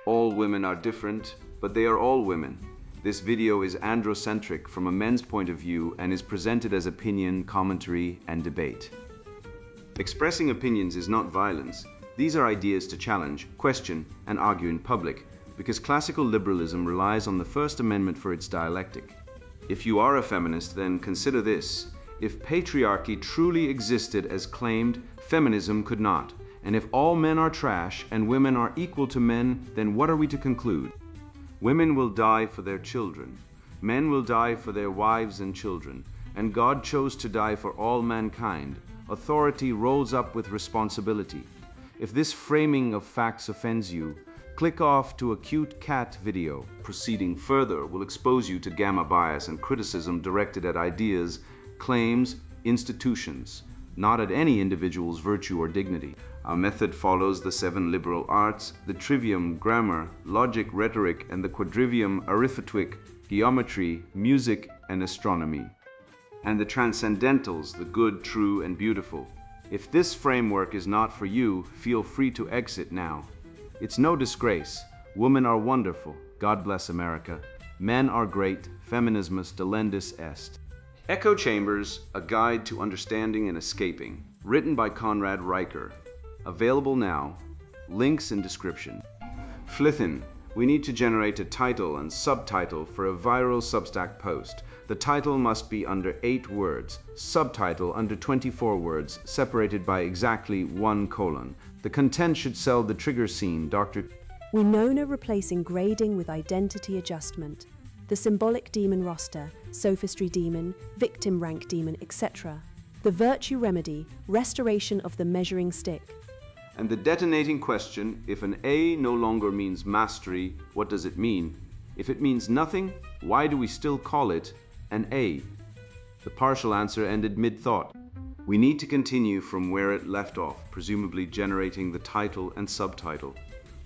All women are different, but they are all women. This video is androcentric from a men's point of view and is presented as opinion, commentary, and debate. Expressing opinions is not violence. These are ideas to challenge, question, and argue in public, because classical liberalism relies on the First Amendment for its dialectic. If you are a feminist, then consider this. If patriarchy truly existed as claimed, feminism could not. And if all men are trash and women are equal to men, then what are we to conclude? Women will die for their children. Men will die for their wives and children. And God chose to die for all mankind. Authority rolls up with responsibility. If this framing of facts offends you, click off to a cute cat video. Proceeding further will expose you to gamma bias and criticism directed at ideas, claims, institutions, not at any individual's virtue or dignity. Our method follows the 7 liberal arts, the trivium, grammar, logic, rhetoric, and the quadrivium, arithmetic, geometry, music, and astronomy. And the transcendentals, the good, true, and beautiful. If this framework is not for you, feel free to exit now. It's no disgrace. Women are wonderful. God bless America. Men are great. Feminismus delendus est. Echo Chambers, A Guide to Understanding and Escaping, written by Conrad Riker. Available now. Links in description. Flithin, we need to generate a title and subtitle for a viral Substack post. The title must be under 8 words, subtitle under 24 words, separated by exactly 1 colon. The content should sell the trigger scene, Dr. We know no replacing grading with identity adjustment. The symbolic demon roster, sophistry demon, victim rank demon, etc. The virtue remedy, restoration of the measuring stick. And the detonating question, if an A no longer means mastery, what does it mean? If it means nothing, why do we still call it an A? The partial answer ended mid-thought. We need to continue from where it left off, presumably generating the title and subtitle.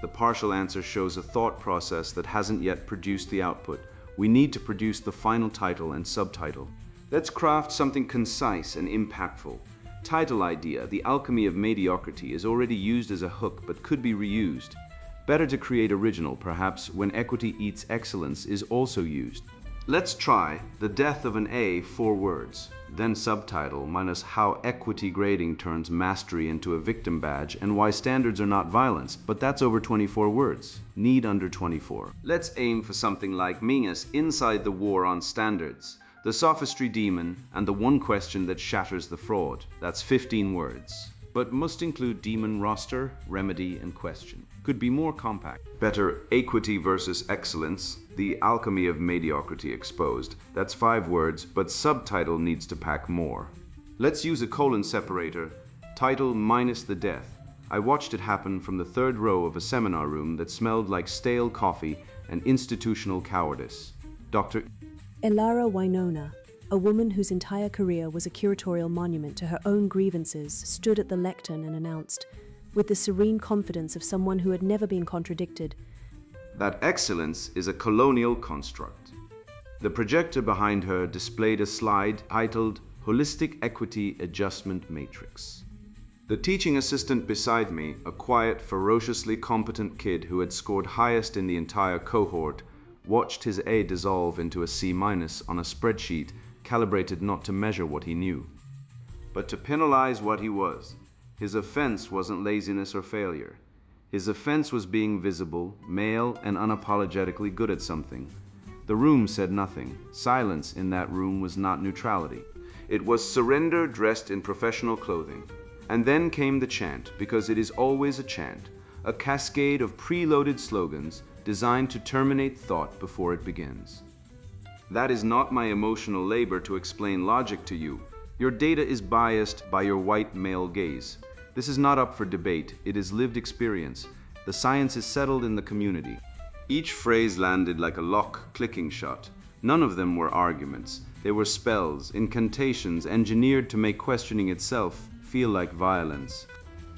The partial answer shows a thought process that hasn't yet produced the output. We need to produce the final title and subtitle. Let's craft something concise and impactful. Title idea, The Alchemy of Mediocrity, is already used as a hook but could be reused. Better to create original, perhaps, When Equity Eats Excellence is also used. Let's try The Death of an A, 4 words. Then subtitle minus How Equity Grading Turns Mastery into a Victim Badge and Why Standards Are Not Violence, but that's over 24 words. Need under 24. Let's aim for something like Mingus Inside the War on Standards, The Sophistry Demon, and the one question that shatters the fraud. That's 15 words. But must include demon roster, remedy, and question. Could be more compact. Better Equity versus Excellence, The Alchemy of Mediocrity Exposed. That's 5 words, but subtitle needs to pack more. Let's use a colon separator. Title minus the death. I watched it happen from the 3rd row of a seminar room that smelled like stale coffee and institutional cowardice. Dr. Elara Winona, a woman whose entire career was a curatorial monument to her own grievances, stood at the lectern and announced, with the serene confidence of someone who had never been contradicted, that excellence is a colonial construct. The projector behind her displayed a slide titled Holistic Equity Adjustment Matrix. The teaching assistant beside me, a quiet, ferociously competent kid who had scored highest in the entire cohort, watched his A dissolve into a C- on a spreadsheet calibrated not to measure what he knew, but to penalize what he was. His offense wasn't laziness or failure. His offense was being visible, male, and unapologetically good at something. The room said nothing. Silence in that room was not neutrality. It was surrender dressed in professional clothing. And then came the chant, because it is always a chant, a cascade of preloaded slogans designed to terminate thought before it begins. That is not my emotional labor to explain logic to you. Your data is biased by your white male gaze. This is not up for debate, it is lived experience. The science is settled in the community. Each phrase landed like a lock clicking shut. None of them were arguments. They were spells, incantations engineered to make questioning itself feel like violence.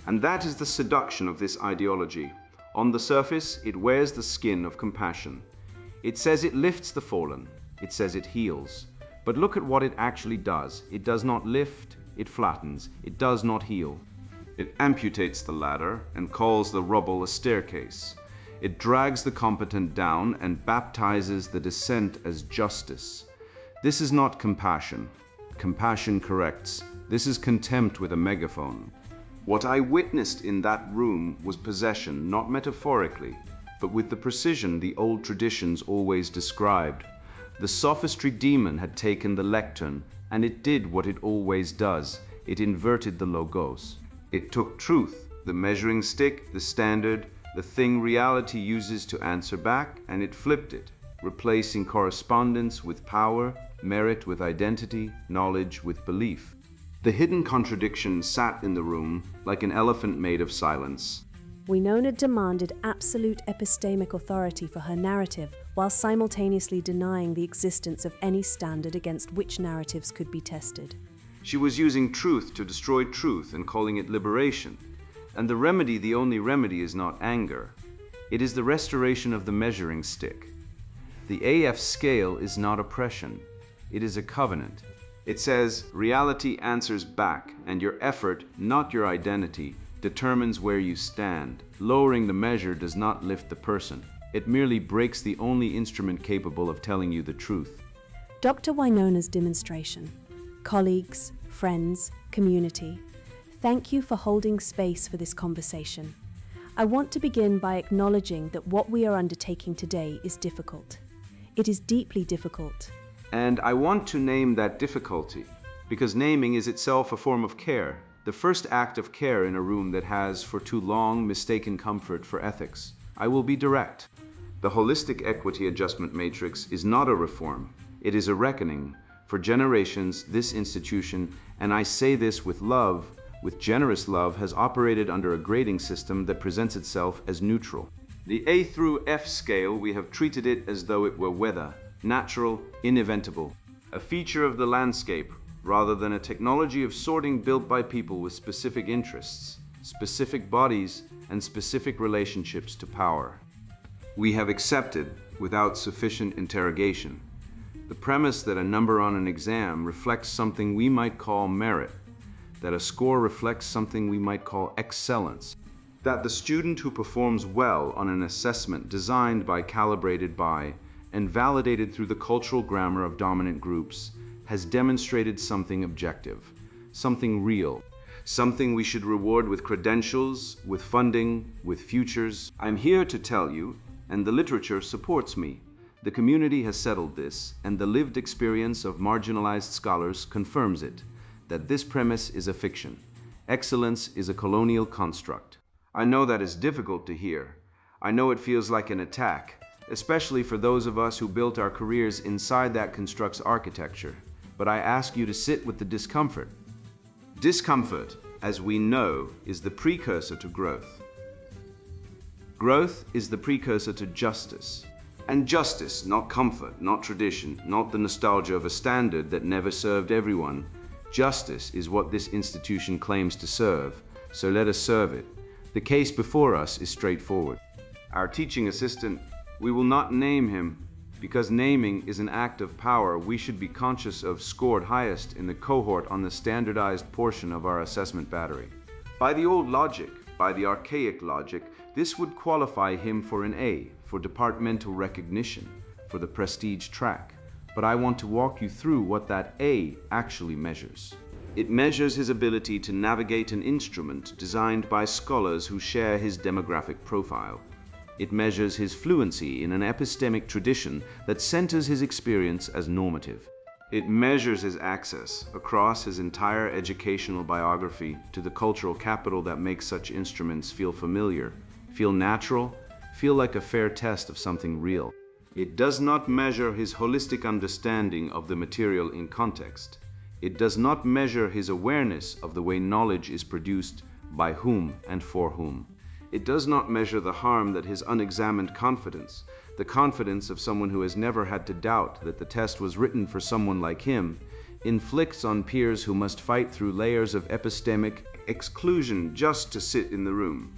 And that is the seduction of this ideology. On the surface, it wears the skin of compassion. It says it lifts the fallen. It says it heals. But look at what it actually does. It does not lift, it flattens. It does not heal. It amputates the ladder and calls the rubble a staircase. It drags the competent down and baptizes the dissent as justice. This is not compassion. Compassion corrects. This is contempt with a megaphone. What I witnessed in that room was possession, not metaphorically, but with the precision the old traditions always described. The sophistry demon had taken the lectern, and it did what it always does. It inverted the logos. It took truth, the measuring stick, the standard, the thing reality uses to answer back, and it flipped it, replacing correspondence with power, merit with identity, knowledge with belief. The hidden contradiction sat in the room like an elephant made of silence. Winona demanded absolute epistemic authority for her narrative, while simultaneously denying the existence of any standard against which narratives could be tested. She was using truth to destroy truth and calling it liberation. And the remedy, the only remedy, is not anger. It is the restoration of the measuring stick. The AF scale is not oppression. It is a covenant. It says, reality answers back, and your effort, not your identity, determines where you stand. Lowering the measure does not lift the person. It merely breaks the only instrument capable of telling you the truth. Dr. Winona's demonstration. Colleagues, friends, community, thank you for holding space for this conversation. I want to begin by acknowledging that what we are undertaking today is difficult. It is deeply difficult. And I want to name that difficulty, because naming is itself a form of care, the first act of care in a room that has for too long mistaken comfort for ethics. I will be direct. The holistic equity adjustment matrix is not a reform. It is a reckoning. For generations, this institution, and I say this with love, with generous love, has operated under a grading system that presents itself as neutral. The A through F scale, we have treated it as though it were weather, natural, inevitable, a feature of the landscape, rather than a technology of sorting built by people with specific interests, specific bodies, and specific relationships to power. We have accepted, without sufficient interrogation, the premise that a number on an exam reflects something we might call merit, that a score reflects something we might call excellence, that the student who performs well on an assessment designed by, calibrated by, and validated through the cultural grammar of dominant groups has demonstrated something objective, something real, something we should reward with credentials, with funding, with futures. I'm here to tell you, and the literature supports me, the community has settled this, and the lived experience of marginalized scholars confirms it, that this premise is a fiction. Excellence is a colonial construct. I know that is difficult to hear. I know it feels like an attack, especially for those of us who built our careers inside that construct's architecture. But I ask you to sit with the discomfort. Discomfort, as we know, is the precursor to growth. Growth is the precursor to justice. And justice, not comfort, not tradition, not the nostalgia of a standard that never served everyone. Justice is what this institution claims to serve, so let us serve it. The case before us is straightforward. Our teaching assistant, we will not name him, because naming is an act of power we should be conscious of scored highest in the cohort on the standardized portion of our assessment battery. By the old logic, by the archaic logic, this would qualify him for an A, for departmental recognition, for the prestige track. But I want to walk you through what that A actually measures. It measures his ability to navigate an instrument designed by scholars who share his demographic profile. It measures his fluency in an epistemic tradition that centers his experience as normative. It measures his access across his entire educational biography to the cultural capital that makes such instruments feel familiar, feel natural, feel like a fair test of something real. It does not measure his holistic understanding of the material in context. It does not measure his awareness of the way knowledge is produced, by whom and for whom. It does not measure the harm that his unexamined confidence, the confidence of someone who has never had to doubt that the test was written for someone like him, inflicts on peers who must fight through layers of epistemic exclusion just to sit in the room.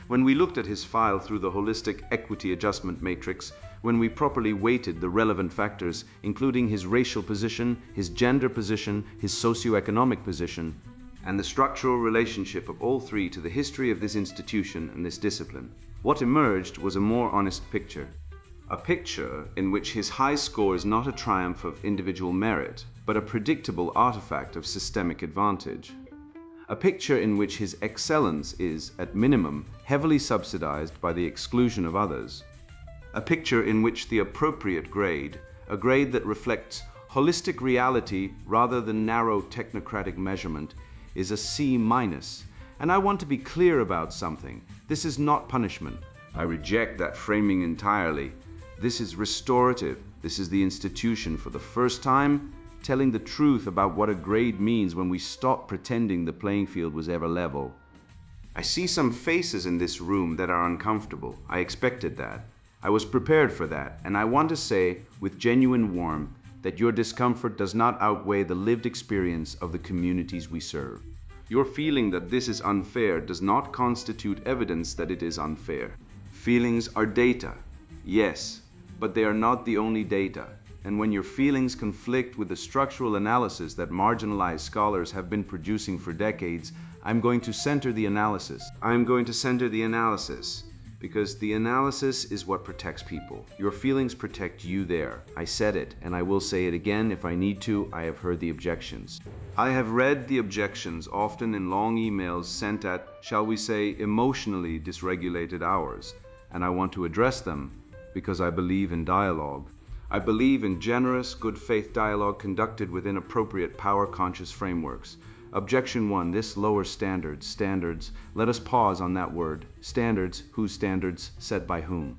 When we looked at his file through the holistic equity adjustment matrix, when we properly weighted the relevant factors, including his racial position, his gender position, his socioeconomic position, and the structural relationship of all three to the history of this institution and this discipline, What emerged was a more honest picture. A picture in which his high score is not a triumph of individual merit, but a predictable artifact of systemic advantage. A picture in which his excellence is, at minimum, heavily subsidized by the exclusion of others. A picture in which the appropriate grade, a grade that reflects holistic reality rather than narrow technocratic measurement, is a C-. And I want to be clear about something. This is not punishment. I reject that framing entirely. This is restorative. This is the institution, for the first time, telling the truth about what a grade means when we stop pretending the playing field was ever level. I see some faces in this room that are uncomfortable. I expected that. I was prepared for that, and I want to say, with genuine warmth, that your discomfort does not outweigh the lived experience of the communities we serve. Your feeling that this is unfair does not constitute evidence that it is unfair. Feelings are data, yes, but they are not the only data. And when your feelings conflict with the structural analysis that marginalized scholars have been producing for decades, I'm going to center the analysis. Because the analysis is what protects people. Your feelings protect you there. I said it, and I will say it again if I need to. I have heard the objections. I have read the objections, often in long emails sent at, shall we say, emotionally dysregulated hours, and I want to address them because I believe in dialogue. I believe in generous, good faith dialogue conducted within appropriate power-conscious frameworks. Objection 1, this lowers standards. Standards, let us pause on that word. Standards, whose standards, set by whom?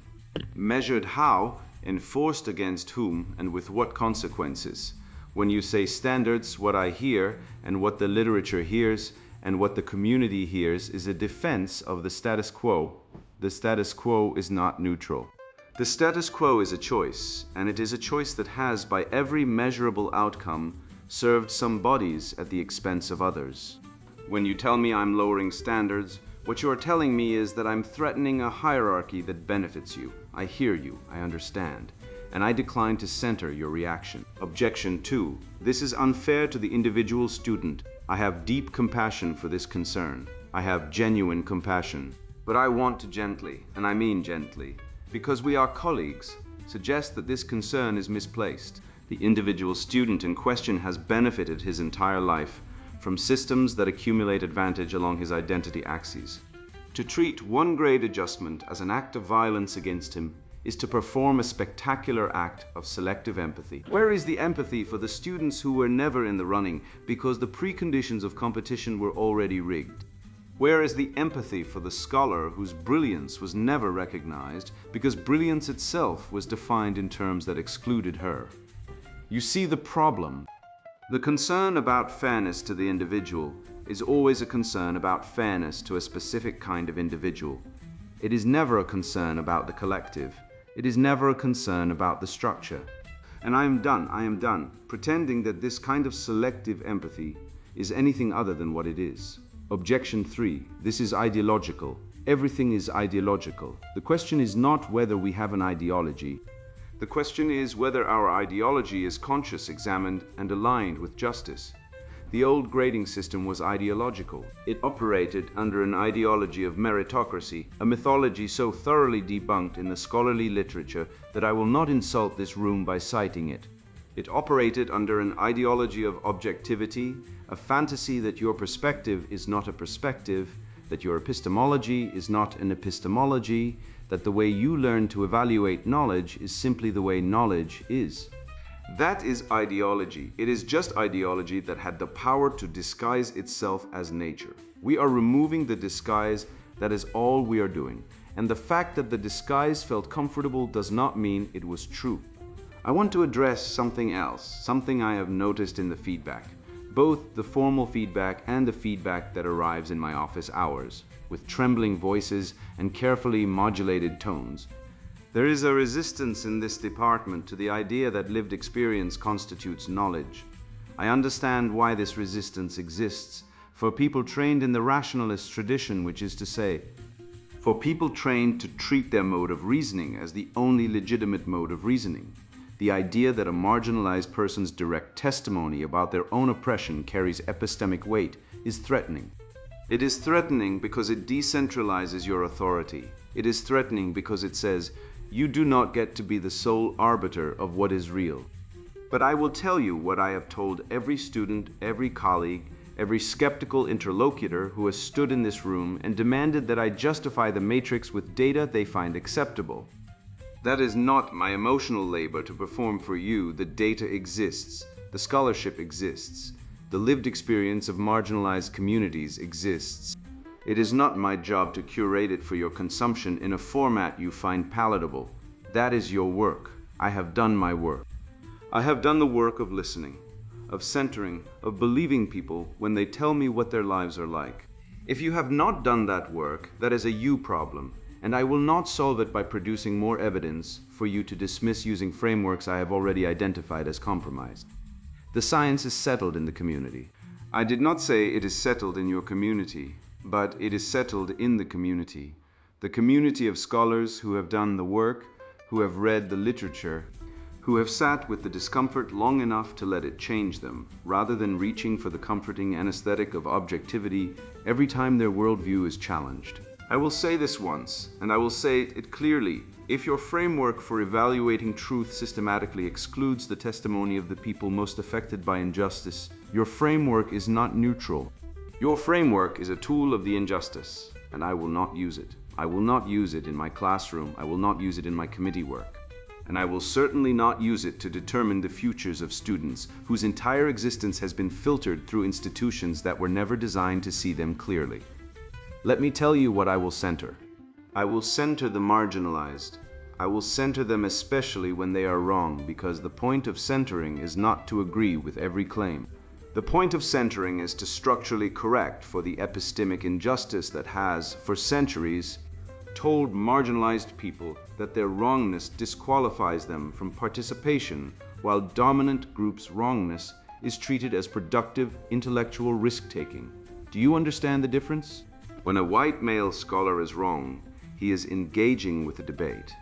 Measured how, enforced against whom, and with what consequences? When you say standards, what I hear, and what the literature hears, and what the community hears is a defense of the status quo. The status quo is not neutral. The status quo is a choice, and it is a choice that has, by every measurable outcome, served some bodies at the expense of others. When you tell me I'm lowering standards, what you are telling me is that I'm threatening a hierarchy that benefits you. I hear you, I understand, and I decline to center your reaction. Objection 2, this is unfair to the individual student. I have deep compassion for this concern. I have genuine compassion. But I want to gently, and I mean gently, because we are colleagues, suggest that this concern is misplaced. The individual student in question has benefited his entire life from systems that accumulate advantage along his identity axes. To treat one grade adjustment as an act of violence against him is to perform a spectacular act of selective empathy. Where is the empathy for the students who were never in the running because the preconditions of competition were already rigged? Where is the empathy for the scholar whose brilliance was never recognized because brilliance itself was defined in terms that excluded her? You see the problem. The concern about fairness to the individual is always a concern about fairness to a specific kind of individual. It is never a concern about the collective. It is never a concern about the structure. And I am done pretending that this kind of selective empathy is anything other than what it is. Objection 3, this is ideological. Everything is ideological. The question is not whether we have an ideology. The question is whether our ideology is conscious, examined, and aligned with justice. The old grading system was ideological. It operated under an ideology of meritocracy, a mythology so thoroughly debunked in the scholarly literature that I will not insult this room by citing it. It operated under an ideology of objectivity, a fantasy that your perspective is not a perspective, that your epistemology is not an epistemology, that the way you learn to evaluate knowledge is simply the way knowledge is. That is ideology. It is just ideology that had the power to disguise itself as nature. We are removing the disguise, that is all we are doing. And the fact that the disguise felt comfortable does not mean it was true. I want to address something else, something I have noticed in the feedback, both the formal feedback and the feedback that arrives in my office hours, with trembling voices and carefully modulated tones. There is a resistance in this department to the idea that lived experience constitutes knowledge. I understand why this resistance exists for people trained in the rationalist tradition, which is to say, for people trained to treat their mode of reasoning as the only legitimate mode of reasoning. The idea that a marginalized person's direct testimony about their own oppression carries epistemic weight is threatening. It is threatening because it decentralizes your authority. It is threatening because it says, you do not get to be the sole arbiter of what is real. But I will tell you what I have told every student, every colleague, every skeptical interlocutor who has stood in this room and demanded that I justify the matrix with data they find acceptable. That is not my emotional labor to perform for you. The data exists, the scholarship exists, the lived experience of marginalized communities exists. It is not my job to curate it for your consumption in a format you find palatable. That is your work. I have done my work. I have done the work of listening, of centering, of believing people when they tell me what their lives are like. If you have not done that work, that is a you problem, and I will not solve it by producing more evidence for you to dismiss using frameworks I have already identified as compromised. The science is settled in the community. I did not say it is settled in your community, but it is settled in the community of scholars who have done the work, who have read the literature, who have sat with the discomfort long enough to let it change them, rather than reaching for the comforting anesthetic of objectivity every time their worldview is challenged. I will say this once, and I will say it clearly. If your framework for evaluating truth systematically excludes the testimony of the people most affected by injustice, your framework is not neutral. Your framework is a tool of the injustice, and I will not use it. I will not use it in my classroom. I will not use it in my committee work. And I will certainly not use it to determine the futures of students whose entire existence has been filtered through institutions that were never designed to see them clearly. Let me tell you what I will center. I will center the marginalized. I will center them especially when they are wrong, because the point of centering is not to agree with every claim. The point of centering is to structurally correct for the epistemic injustice that has, for centuries, told marginalized people that their wrongness disqualifies them from participation, while dominant groups' wrongness is treated as productive intellectual risk-taking. Do you understand the difference? When a white male scholar is wrong, he is engaging with the debate.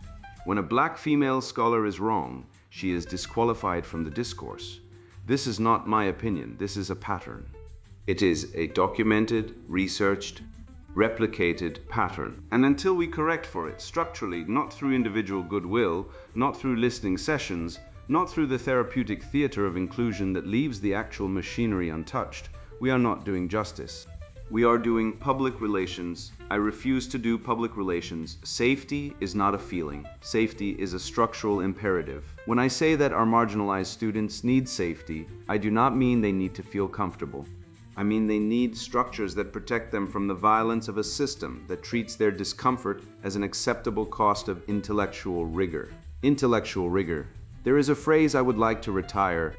When a black female scholar is wrong, she is disqualified from the discourse. This is not my opinion, this is a pattern. It is a documented, researched, replicated pattern. And until we correct for it structurally, not through individual goodwill, not through listening sessions, not through the therapeutic theater of inclusion that leaves the actual machinery untouched, we are not doing justice. We are doing public relations. I refuse to do public relations. Safety is not a feeling. Safety is a structural imperative. When I say that our marginalized students need safety, I do not mean they need to feel comfortable. I mean they need structures that protect them from the violence of a system that treats their discomfort as an acceptable cost of intellectual rigor. Intellectual rigor. There is a phrase I would like to retire.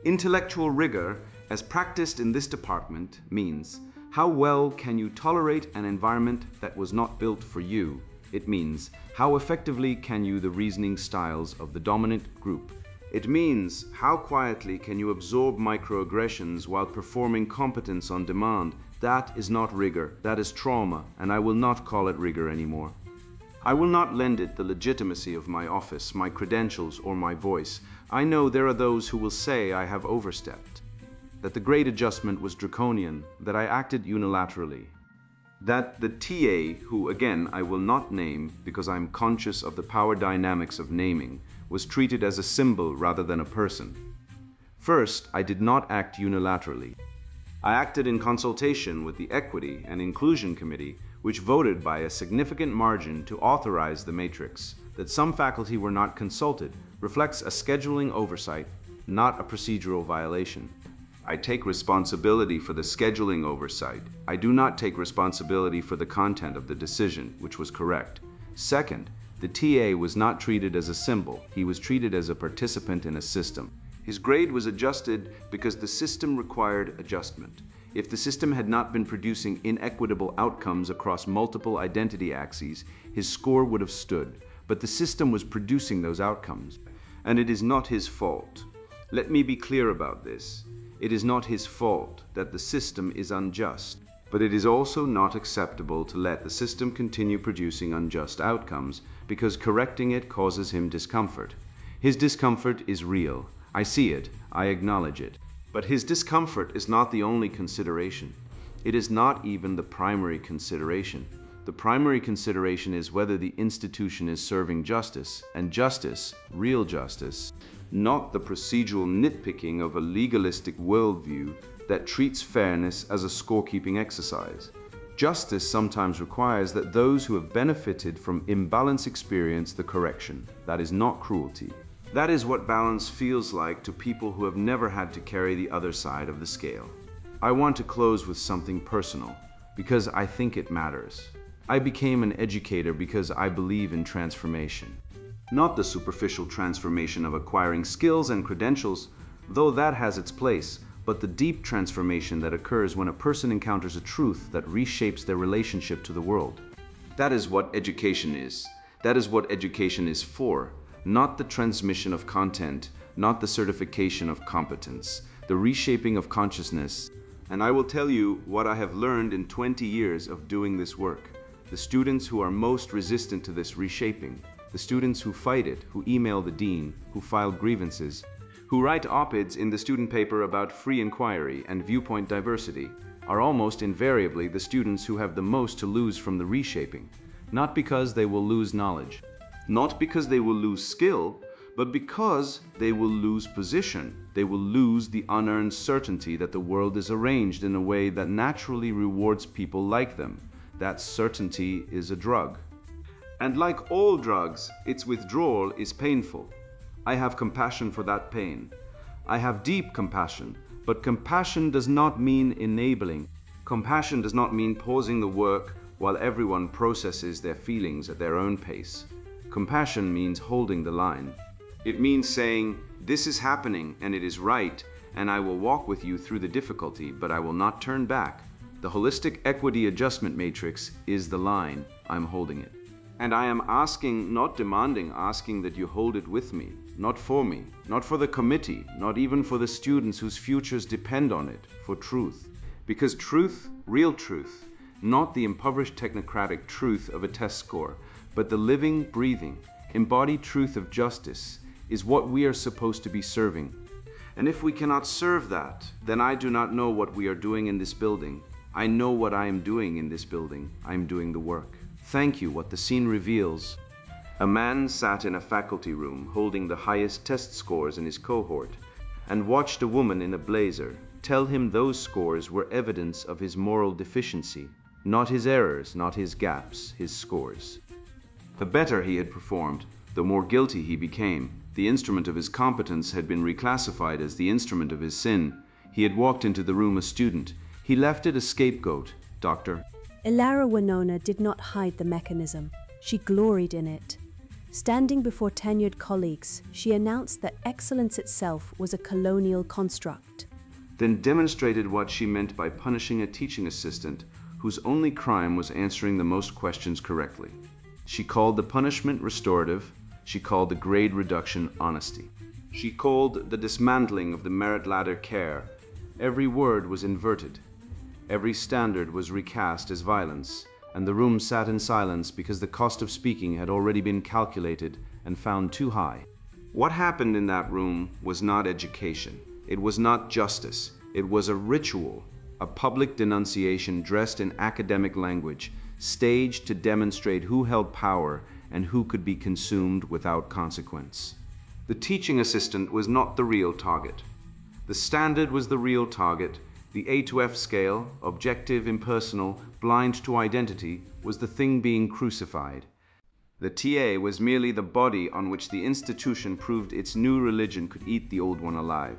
Intellectual rigor, as practiced in this department, means how well can you tolerate an environment that was not built for you? It means how effectively can you the reasoning styles of the dominant group? It means how quietly can you absorb microaggressions while performing competence on demand? That is not rigor, that is trauma, and I will not call it rigor anymore. I will not lend it the legitimacy of my office, my credentials, or my voice. I know there are those who will say I have overstepped, that the Great Adjustment was draconian, that I acted unilaterally, that the TA, who again I will not name because I'm conscious of the power dynamics of naming, was treated as a symbol rather than a person. First, I did not act unilaterally. I acted in consultation with the Equity and Inclusion Committee, which voted by a significant margin to authorize the matrix. That some faculty were not consulted reflects a scheduling oversight, not a procedural violation. I take responsibility for the scheduling oversight. I do not take responsibility for the content of the decision, which was correct. Second, the TA was not treated as a symbol. He was treated as a participant in a system. His grade was adjusted because the system required adjustment. If the system had not been producing inequitable outcomes across multiple identity axes, his score would have stood. But the system was producing those outcomes. And it is not his fault. Let me be clear about this. It is not his fault that the system is unjust, but it is also not acceptable to let the system continue producing unjust outcomes because correcting it causes him discomfort. His discomfort is real. I see it. I acknowledge it. But his discomfort is not the only consideration. It is not even the primary consideration. The primary consideration is whether the institution is serving justice, and justice, real justice, not the procedural nitpicking of a legalistic worldview that treats fairness as a scorekeeping exercise. Justice sometimes requires that those who have benefited from imbalance experience the correction. That is not cruelty. That is what balance feels like to people who have never had to carry the other side of the scale. I want to close with something personal, because I think it matters. I became an educator because I believe in transformation. Not the superficial transformation of acquiring skills and credentials, though that has its place, but the deep transformation that occurs when a person encounters a truth that reshapes their relationship to the world. That is what education is. That is what education is for, not the transmission of content, not the certification of competence, the reshaping of consciousness. And I will tell you what I have learned in 20 years of doing this work. The students who are most resistant to this reshaping, the students who fight it, who email the dean, who file grievances, who write op-eds in the student paper about free inquiry and viewpoint diversity, are almost invariably the students who have the most to lose from the reshaping, not because they will lose knowledge, not because they will lose skill, but because they will lose position. They will lose the unearned certainty that the world is arranged in a way that naturally rewards people like them. That certainty is a drug. And like all drugs, its withdrawal is painful. I have compassion for that pain. I have deep compassion, but compassion does not mean enabling. Compassion does not mean pausing the work while everyone processes their feelings at their own pace. Compassion means holding the line. It means saying, this is happening and it is right, and I will walk with you through the difficulty, but I will not turn back. The holistic equity adjustment matrix is the line. I'm holding it. And I am asking, not demanding, asking that you hold it with me, not for me, not for the committee, not even for the students whose futures depend on it, for truth. Because truth, real truth, not the impoverished technocratic truth of a test score, but the living, breathing, embodied truth of justice is what we are supposed to be serving. And if we cannot serve that, then I do not know what we are doing in this building. I know what I am doing in this building. I am doing the work. Thank you, what the scene reveals. A man sat in a faculty room holding the highest test scores in his cohort and watched a woman in a blazer tell him those scores were evidence of his moral deficiency, not his errors, not his gaps, his scores. The better he had performed, the more guilty he became. The instrument of his competence had been reclassified as the instrument of his sin. He had walked into the room a student. He left it a scapegoat, Dr. Ilara Winona did not hide the mechanism. She gloried in it. Standing before tenured colleagues, she announced that excellence itself was a colonial construct. Then demonstrated what she meant by punishing a teaching assistant whose only crime was answering the most questions correctly. She called the punishment restorative. She called the grade reduction honesty. She called the dismantling of the merit ladder care. Every word was inverted. Every standard was recast as violence, and the room sat in silence because the cost of speaking had already been calculated and found too high. What happened in that room was not education. It was not justice. It was a ritual, a public denunciation dressed in academic language, staged to demonstrate who held power and who could be consumed without consequence. The teaching assistant was not the real target. The standard was the real target. The A to F scale, objective, impersonal, blind to identity, was the thing being crucified. The TA was merely the body on which the institution proved its new religion could eat the old one alive.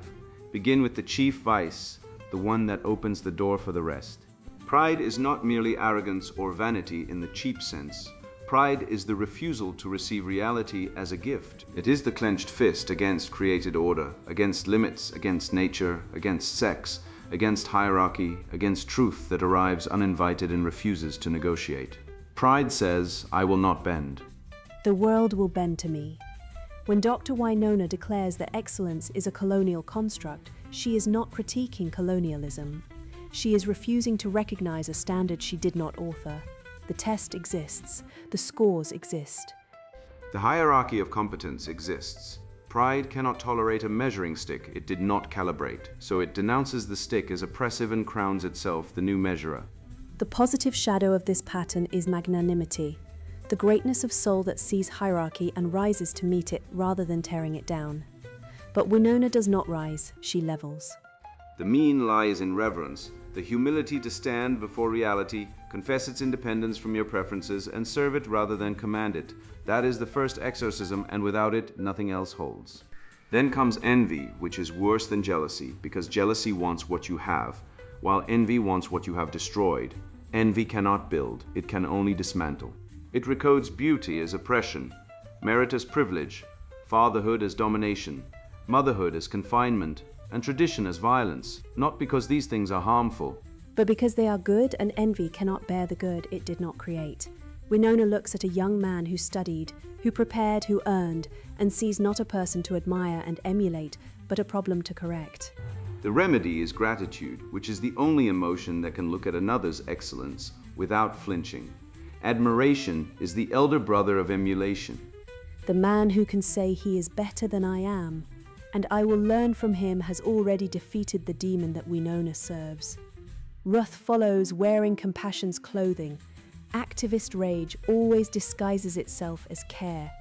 Begin with the chief vice, the one that opens the door for the rest. Pride is not merely arrogance or vanity in the cheap sense. Pride is the refusal to receive reality as a gift. It is the clenched fist against created order, against limits, against nature, against sex, against hierarchy, against truth that arrives uninvited and refuses to negotiate. Pride says, I will not bend. The world will bend to me. When Dr. Winona declares that excellence is a colonial construct, she is not critiquing colonialism. She is refusing to recognize a standard she did not author. The test exists. The scores exist. The hierarchy of competence exists. Pride cannot tolerate a measuring stick it did not calibrate, so it denounces the stick as oppressive and crowns itself the new measurer. The positive shadow of this pattern is magnanimity, the greatness of soul that sees hierarchy and rises to meet it rather than tearing it down. But Winona does not rise, she levels. The mean lies in reverence, the humility to stand before reality, confess its independence from your preferences, and serve it rather than command it. That is the first exorcism, and without it, nothing else holds. Then comes envy, which is worse than jealousy, because jealousy wants what you have, while envy wants what you have destroyed. Envy cannot build, it can only dismantle. It recodes beauty as oppression, merit as privilege, fatherhood as domination, motherhood as confinement, and tradition as violence, not because these things are harmful, but because they are good, and envy cannot bear the good it did not create. Winona looks at a young man who studied, who prepared, who earned, and sees not a person to admire and emulate, but a problem to correct. The remedy is gratitude, which is the only emotion that can look at another's excellence without flinching. Admiration is the elder brother of emulation. The man who can say he is better than I am, and I will learn from him, has already defeated the demon that Winona serves. Wrath follows wearing compassion's clothing. Activist rage always disguises itself as care.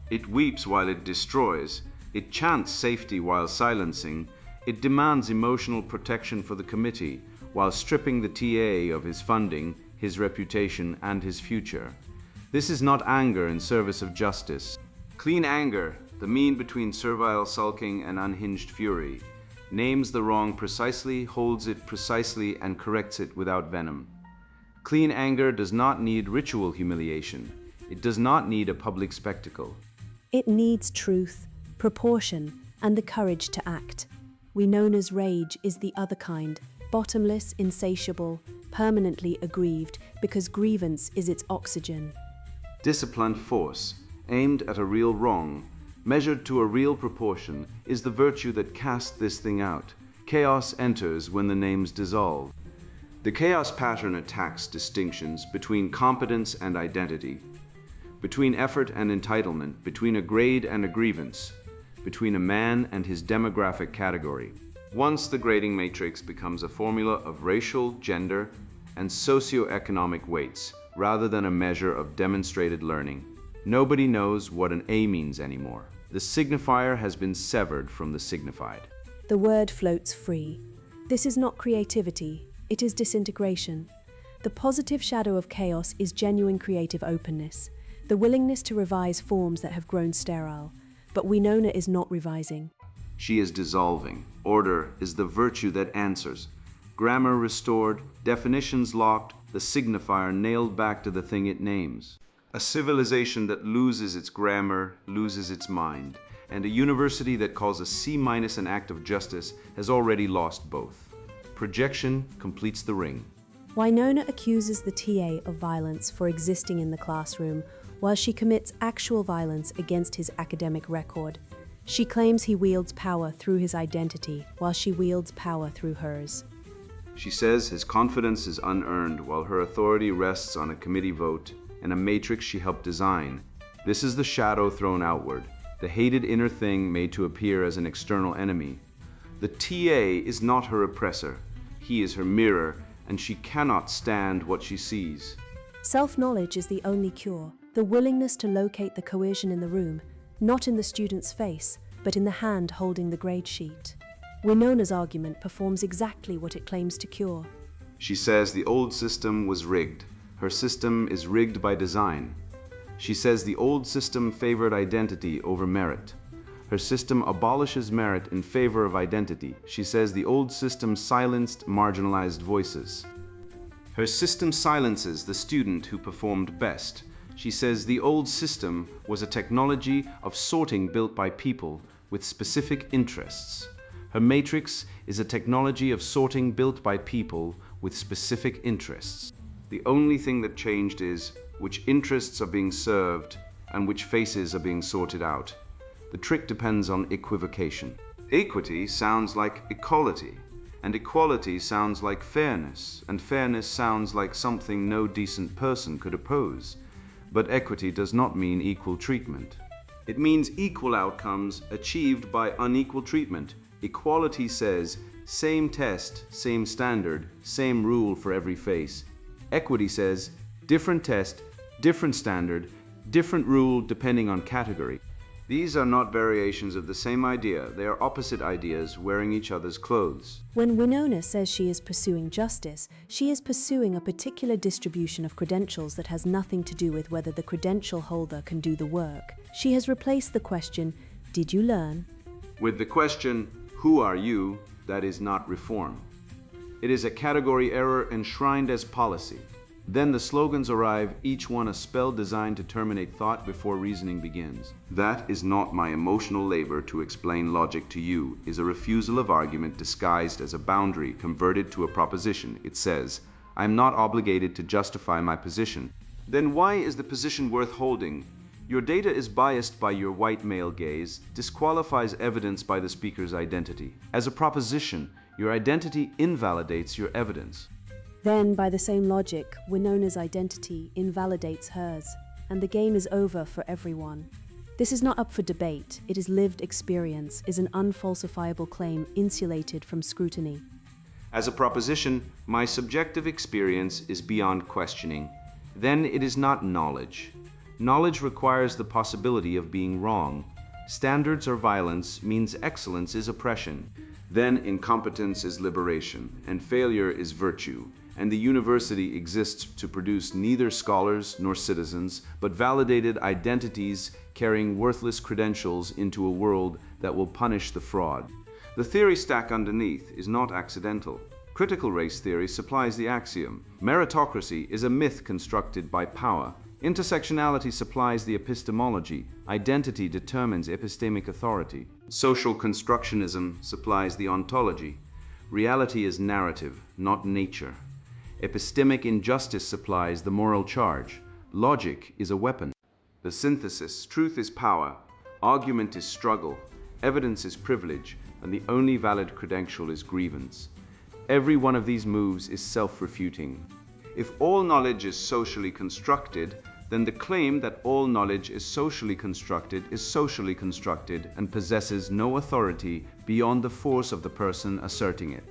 It weeps while it destroys. It chants safety while silencing. It demands emotional protection for the committee while stripping the TA of his funding, his reputation, and his future. This is not anger in service of justice. Clean anger, the mean between servile sulking and unhinged fury, names the wrong precisely, holds it precisely, and corrects it without venom. Clean anger does not need ritual humiliation. It does not need a public spectacle. It needs truth, proportion, and the courage to act. Winona's rage is the other kind, bottomless, insatiable, permanently aggrieved, because grievance is its oxygen. Disciplined force, aimed at a real wrong, measured to a real proportion, is the virtue that casts this thing out. Chaos enters when the names dissolve. The chaos pattern attacks distinctions between competence and identity, between effort and entitlement, between a grade and a grievance, between a man and his demographic category. Once the grading matrix becomes a formula of racial, gender, and socioeconomic weights, rather than a measure of demonstrated learning, nobody knows what an A means anymore. The signifier has been severed from the signified. The word floats free. This is not creativity, it is disintegration. The positive shadow of chaos is genuine creative openness, the willingness to revise forms that have grown sterile. But Winona is not revising. She is dissolving. Order is the virtue that answers. Grammar restored, definitions locked, the signifier nailed back to the thing it names. A civilization that loses its grammar loses its mind, and a university that calls a C- an act of justice has already lost both. Projection completes the ring. Winona accuses the TA of violence for existing in the classroom, while she commits actual violence against his academic record. She claims he wields power through his identity, while she wields power through hers. She says his confidence is unearned, while her authority rests on a committee vote and a matrix she helped design. This is the shadow thrown outward, the hated inner thing made to appear as an external enemy. The TA is not her oppressor. He is her mirror, and she cannot stand what she sees. Self-knowledge is the only cure, the willingness to locate the coercion in the room, not in the student's face, but in the hand holding the grade sheet. Winona's argument performs exactly what it claims to cure. She says the old system was rigged. Her system is rigged by design. She says the old system favored identity over merit. Her system abolishes merit in favor of identity. She says the old system silenced marginalized voices. Her system silences the student who performed best. She says the old system was a technology of sorting built by people with specific interests. Her matrix is a technology of sorting built by people with specific interests. The only thing that changed is which interests are being served and which faces are being sorted out. The trick depends on equivocation. Equity sounds like equality, and equality sounds like fairness, and fairness sounds like something no decent person could oppose. But equity does not mean equal treatment. It means equal outcomes achieved by unequal treatment. Equality says same test, same standard, same rule for every face. Equity says different test, different standard, different rule depending on category. These are not variations of the same idea. They are opposite ideas wearing each other's clothes. When Winona says she is pursuing justice, she is pursuing a particular distribution of credentials that has nothing to do with whether the credential holder can do the work. She has replaced the question, "Did you learn?" with the question, "Who are you?" That is not reform. It is a category error enshrined as policy. Then the slogans arrive, each one a spell designed to terminate thought before reasoning begins. That is not my emotional labor to explain logic to you, is a refusal of argument disguised as a boundary converted to a proposition. It says, I am not obligated to justify my position. Then why is the position worth holding? Your data is biased by your white male gaze, disqualifies evidence by the speaker's identity. As a proposition, your identity invalidates your evidence. Then, by the same logic, Winona's identity invalidates hers, and the game is over for everyone. This is not up for debate. It is lived experience, is an unfalsifiable claim insulated from scrutiny. As a proposition, my subjective experience is beyond questioning. Then it is not knowledge. Knowledge requires the possibility of being wrong. Standards are violence means excellence is oppression. Then incompetence is liberation, and failure is virtue. And the university exists to produce neither scholars nor citizens, but validated identities carrying worthless credentials into a world that will punish the fraud. The theory stack underneath is not accidental. Critical race theory supplies the axiom. Meritocracy is a myth constructed by power. Intersectionality supplies the epistemology. Identity determines epistemic authority. Social constructionism supplies the ontology. Reality is narrative, not nature. Epistemic injustice supplies the moral charge. Logic is a weapon. The synthesis, truth is power, argument is struggle, evidence is privilege, and the only valid credential is grievance. Every one of these moves is self-refuting. If all knowledge is socially constructed, then the claim that all knowledge is socially constructed and possesses no authority beyond the force of the person asserting it.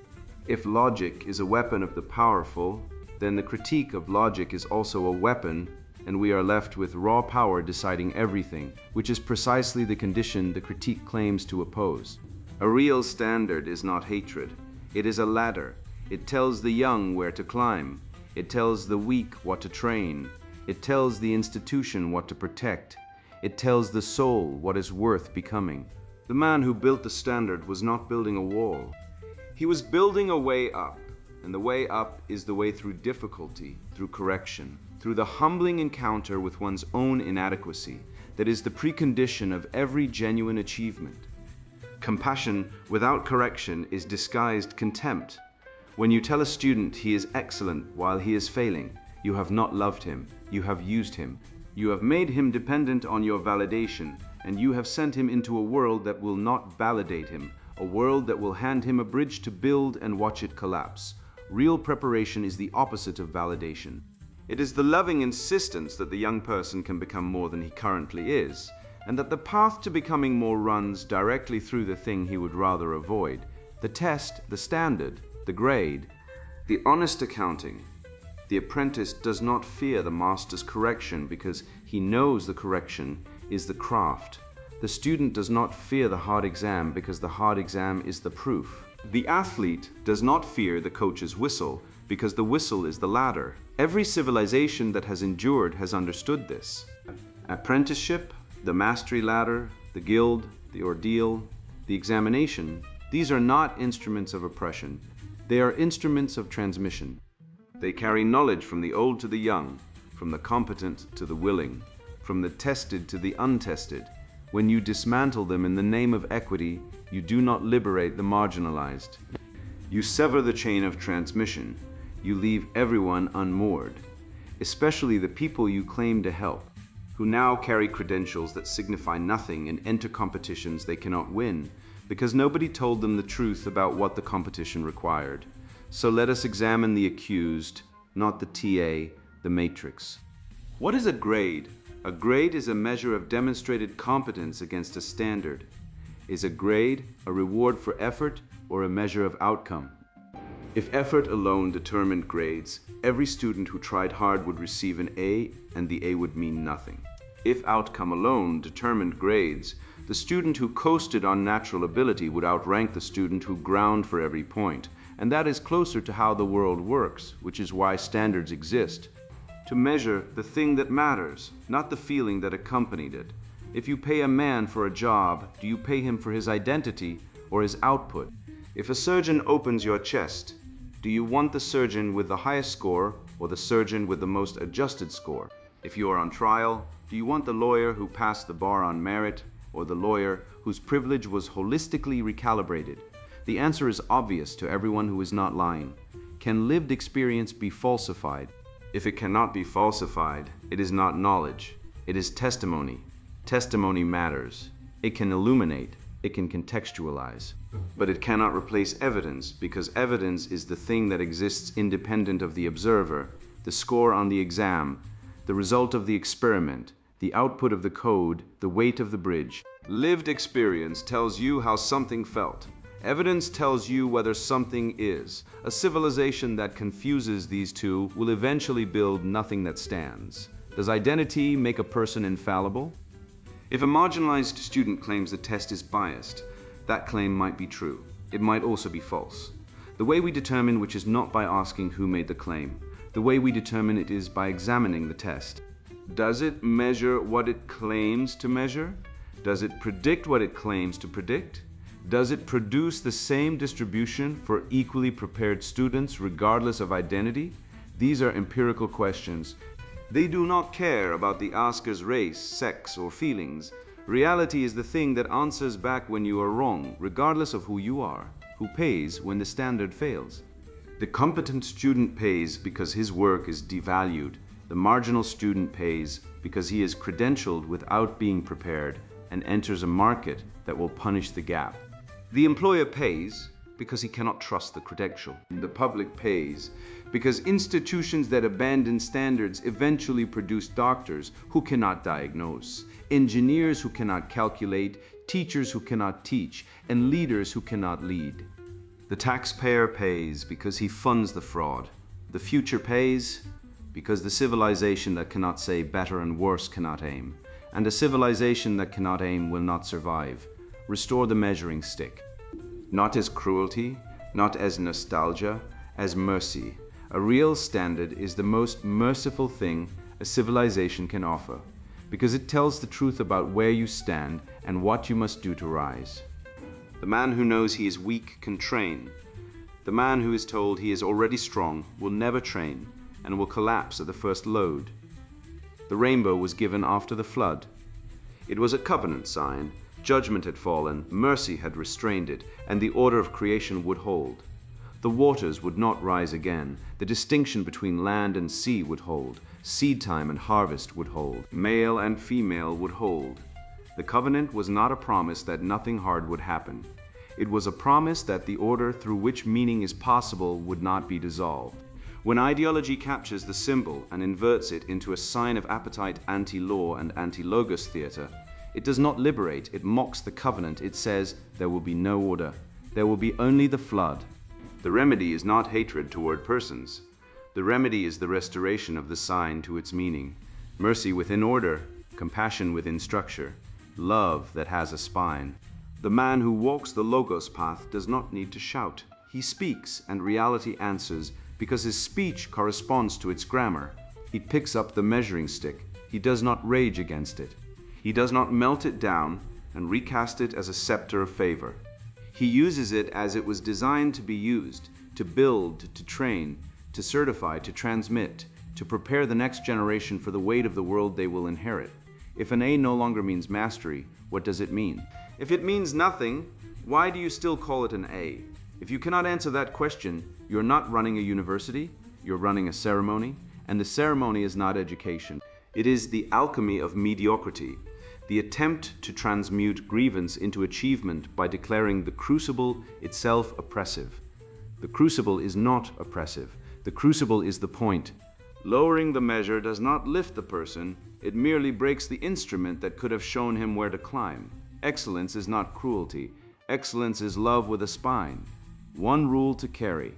If logic is a weapon of the powerful, then the critique of logic is also a weapon, and we are left with raw power deciding everything, which is precisely the condition the critique claims to oppose. A real standard is not hatred. It is a ladder. It tells the young where to climb. It tells the weak what to train. It tells the institution what to protect. It tells the soul what is worth becoming. The man who built the standard was not building a wall. He was building a way up, and the way up is the way through difficulty, through correction, through the humbling encounter with one's own inadequacy that is the precondition of every genuine achievement. Compassion without correction is disguised contempt. When you tell a student he is excellent while he is failing, you have not loved him, you have used him. You have made him dependent on your validation, and you have sent him into a world that will not validate him, a world that will hand him a bridge to build and watch it collapse. Real preparation is the opposite of validation. It is the loving insistence that the young person can become more than he currently is, and that the path to becoming more runs directly through the thing he would rather avoid. The test, the standard, the grade, the honest accounting. The apprentice does not fear the master's correction because he knows the correction is the craft. The student does not fear the hard exam because the hard exam is the proof. The athlete does not fear the coach's whistle because the whistle is the ladder. Every civilization that has endured has understood this. Apprenticeship, the mastery ladder, the guild, the ordeal, the examination, these are not instruments of oppression. They are instruments of transmission. They carry knowledge from the old to the young, from the competent to the willing, from the tested to the untested. When you dismantle them in the name of equity, you do not liberate the marginalized. You sever the chain of transmission. You leave everyone unmoored, especially the people you claim to help, who now carry credentials that signify nothing and enter competitions they cannot win, because nobody told them the truth about what the competition required. So let us examine the accused, not the TA, the matrix. What is a grade? A grade is a measure of demonstrated competence against a standard. Is a grade a reward for effort or a measure of outcome? If effort alone determined grades, every student who tried hard would receive an A, and the A would mean nothing. If outcome alone determined grades, the student who coasted on natural ability would outrank the student who ground for every point, and that is closer to how the world works, which is why standards exist. To measure the thing that matters, not the feeling that accompanied it. If you pay a man for a job, do you pay him for his identity or his output? If a surgeon opens your chest, do you want the surgeon with the highest score or the surgeon with the most adjusted score? If you are on trial, do you want the lawyer who passed the bar on merit or the lawyer whose privilege was holistically recalibrated? The answer is obvious to everyone who is not lying. Can lived experience be falsified? If it cannot be falsified, it is not knowledge. It is testimony. Testimony matters. It can illuminate. It can contextualize. But it cannot replace evidence, because evidence is the thing that exists independent of the observer, the score on the exam, the result of the experiment, the output of the code, the weight of the bridge. Lived experience tells you how something felt. Evidence tells you whether something is. A civilization that confuses these two will eventually build nothing that stands. Does identity make a person infallible? If a marginalized student claims the test is biased, that claim might be true. It might also be false. The way we determine which is not by asking who made the claim. The way we determine it is by examining the test. Does it measure what it claims to measure? Does it predict what it claims to predict? Does it produce the same distribution for equally prepared students regardless of identity? These are empirical questions. They do not care about the asker's race, sex, or feelings. Reality is the thing that answers back when you are wrong, regardless of who you are, who pays when the standard fails. The competent student pays because his work is devalued. The marginal student pays because he is credentialed without being prepared and enters a market that will punish the gap. The employer pays because he cannot trust the credential. The public pays because institutions that abandon standards eventually produce doctors who cannot diagnose, engineers who cannot calculate, teachers who cannot teach, and leaders who cannot lead. The taxpayer pays because he funds the fraud. The future pays because the civilization that cannot say better and worse cannot aim. And a civilization that cannot aim will not survive. Restore the measuring stick. Not as cruelty, not as nostalgia, as mercy. A real standard is the most merciful thing a civilization can offer, because it tells the truth about where you stand and what you must do to rise. The man who knows he is weak can train. The man who is told he is already strong will never train and will collapse at the first load. The rainbow was given after the flood. It was a covenant sign. Judgment had fallen, mercy had restrained it, and the order of creation would hold. The waters would not rise again. The distinction between land and sea would hold. Seed time and harvest would hold. Male and female would hold. The covenant was not a promise that nothing hard would happen. It was a promise that the order through which meaning is possible would not be dissolved. When ideology captures the symbol and inverts it into a sign of appetite anti-law and anti-logos theater, it does not liberate, it mocks the covenant. It says, there will be no order. There will be only the flood. The remedy is not hatred toward persons. The remedy is the restoration of the sign to its meaning. Mercy within order, compassion within structure, love that has a spine. The man who walks the logos path does not need to shout. He speaks and reality answers because his speech corresponds to its grammar. He picks up the measuring stick. He does not rage against it. He does not melt it down and recast it as a scepter of favor. He uses it as it was designed to be used, to build, to train, to certify, to transmit, to prepare the next generation for the weight of the world they will inherit. If an A no longer means mastery, what does it mean? If it means nothing, why do you still call it an A? If you cannot answer that question, you're not running a university, you're running a ceremony, and the ceremony is not education. It is the alchemy of mediocrity, the attempt to transmute grievance into achievement by declaring the crucible itself oppressive. The crucible is not oppressive. The crucible is the point. Lowering the measure does not lift the person, It merely breaks the instrument that could have shown him where to climb. Excellence is not cruelty. Excellence is love with a spine. One rule to carry.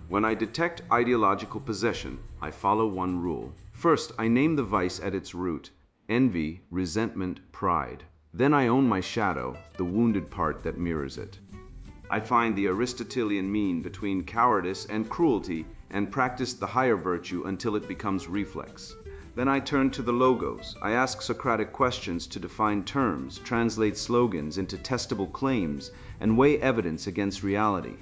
When I detect ideological possession, I follow one rule. First, I name the vice at its root: envy, resentment, pride. Then I own my shadow, the wounded part that mirrors it. I find the Aristotelian mean between cowardice and cruelty and practice the higher virtue until it becomes reflex. Then I turn to the logos. I ask Socratic questions to define terms, translate slogans into testable claims, and weigh evidence against reality.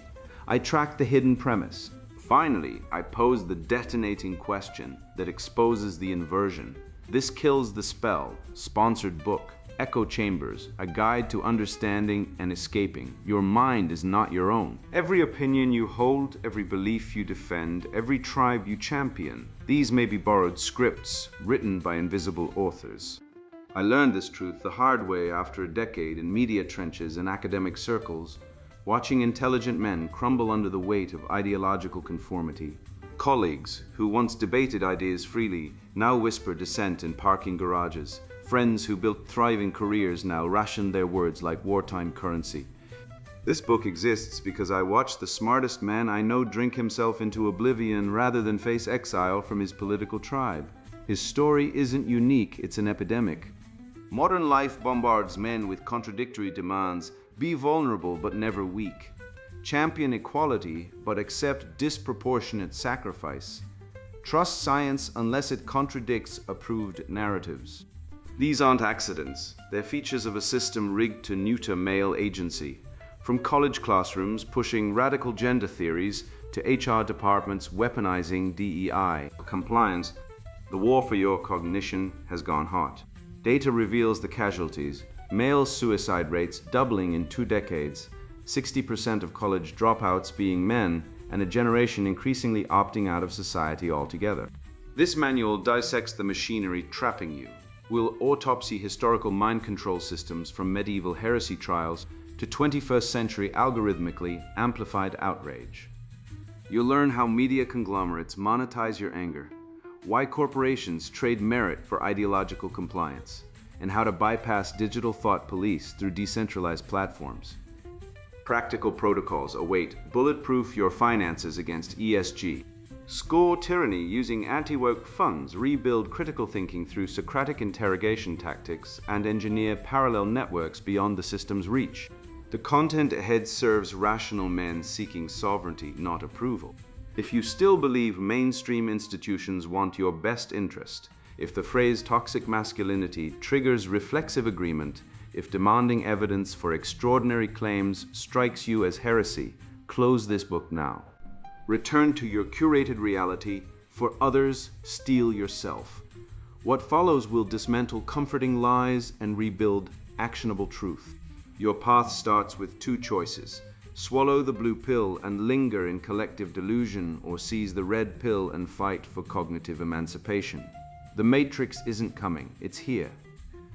I track the hidden premise. Finally, I pose the detonating question that exposes the inversion. This kills the spell. Sponsored book. Echo Chambers, a guide to understanding and escaping. Your mind is not your own. Every opinion you hold, every belief you defend, every tribe you champion, these may be borrowed scripts written by invisible authors. I learned this truth the hard way after a decade in media trenches and academic circles, watching intelligent men crumble under the weight of ideological conformity. Colleagues who once debated ideas freely now whisper dissent in parking garages. Friends who built thriving careers now ration their words like wartime currency. This book exists because I watched the smartest man I know drink himself into oblivion rather than face exile from his political tribe. His story isn't unique, it's an epidemic. Modern life bombards men with contradictory demands: be vulnerable but never weak. Champion equality but accept disproportionate sacrifice. Trust science unless it contradicts approved narratives. These aren't accidents. They're features of a system rigged to neuter male agency. From college classrooms pushing radical gender theories to HR departments weaponizing DEI compliance, the war for your cognition has gone hot. Data reveals the casualties. Male suicide rates doubling in 2 decades, 60% of college dropouts being men, and a generation increasingly opting out of society altogether. This manual dissects the machinery trapping you. We'll autopsy historical mind control systems from medieval heresy trials to 21st century algorithmically amplified outrage. You'll learn how media conglomerates monetize your anger, why corporations trade merit for ideological compliance, and how to bypass digital thought police through decentralized platforms. Practical protocols await. Bulletproof your finances against ESG. Score tyranny using anti-woke funds, rebuild critical thinking through Socratic interrogation tactics, and engineer parallel networks beyond the system's reach. The content ahead serves rational men seeking sovereignty, not approval. If you still believe mainstream institutions want your best interest, if the phrase toxic masculinity triggers reflexive agreement, if demanding evidence for extraordinary claims strikes you as heresy, close this book now. Return to your curated reality. For others, steal yourself. What follows will dismantle comforting lies and rebuild actionable truth. Your path starts with 2 choices. Swallow the blue pill and linger in collective delusion, or seize the red pill and fight for cognitive emancipation. The matrix isn't coming, it's here.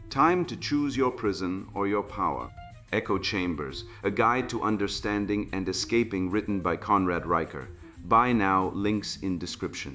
Time to choose your prison or your power. Echo Chambers, a guide to understanding and escaping, written by Conrad Riker. Buy now, links in description.